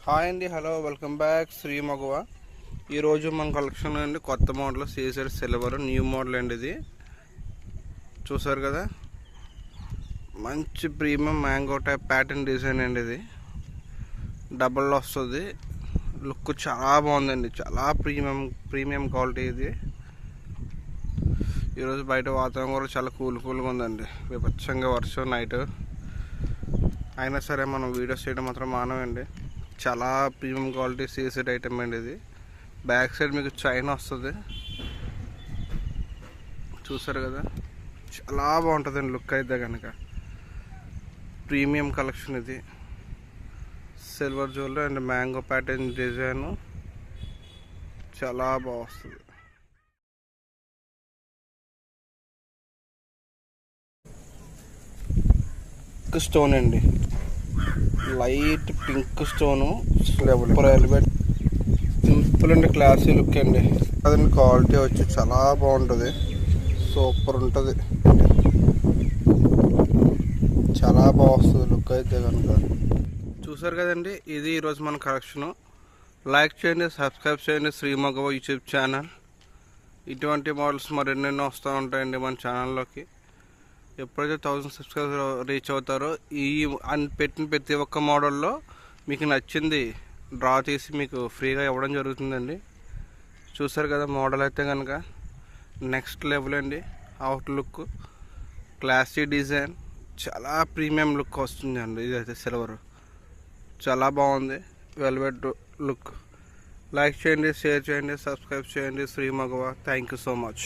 Hi అండి, hello, welcome back Sri Maguva. ఈరోజు మన కలెక్షన్ అండి కొత్త మోడల్ సీజర్ సిల్వర్ న్యూ మోడల్ అండి. ఇది చూసారు కదా, మంచి premium mango type pattern design అండి. ఇది డబల్ వస్తుంది, లుక్ చాలా బాగుందండి, చాలా ప్రీమియం క్వాలిటీ. ఇది ఈరోజు బయట వాతావరణం కూడా చాలా కూల్గా ఉందండి. విపచ్చంగా వర్షం నైట్ అయినా సరే మనం వీడియోస్ చేయడం మాత్రం మానవండి. చాలా ప్రీమియం క్వాలిటీ సీసెడ్ ఐటమ్ అండి. ఇది బ్యాక్ సైడ్ మీకు చైన్ వస్తుంది, చూసారు కదా, చాలా బాగుంటుందండి లుక్ అయితే కనుక. ప్రీమియం కలెక్షన్ ఇది, silver jewellery and mango pattern design చాలా బాగా వస్తుంది. స్టోన్ అండి, light pink stone, elevate simple అండి, క్లాసీ లుక్ అండి. అదండి క్వాలిటీ వచ్చి చాలా బాగుంటుంది, సూపర్ ఉంటుంది, చాలా బాగా వస్తుంది లుక్ అయితే కనుక. చూసారు కదండి, ఇది ఈరోజు మన కలెక్షను. లైక్ చేయండి, సబ్స్క్రైబ్ చేయండి శ్రీ మగవ యూట్యూబ్ ఛానల్. ఇటువంటి మోడల్స్ మరెన్నెన్నో వస్తూ ఉంటాయండి మన ఛానల్లోకి. ఎప్పుడైతే 1000 సబ్స్క్రైబర్ రీచ్ అవుతారో ఈ పెట్టిన ప్రతి ఒక్క మోడల్లో మీకు నచ్చింది డ్రా చేసి మీకు ఫ్రీగా ఇవ్వడం జరుగుతుందండి. చూసారు కదా, మోడల్ అయితే కనుక నెక్స్ట్ లెవెల్ అండి. అవుట్ లుక్, క్లాసీ డిజైన్, చాలా ప్రీమియం లుక్ వస్తుందండి. ఇదైతే సిల్వర్ చాలా బాగుంది, వెల్వెట్ లుక్. లైక్ చేయండి, షేర్ చేయండి, సబ్స్క్రైబ్ చేయండి Shri Magava. Thank you so much.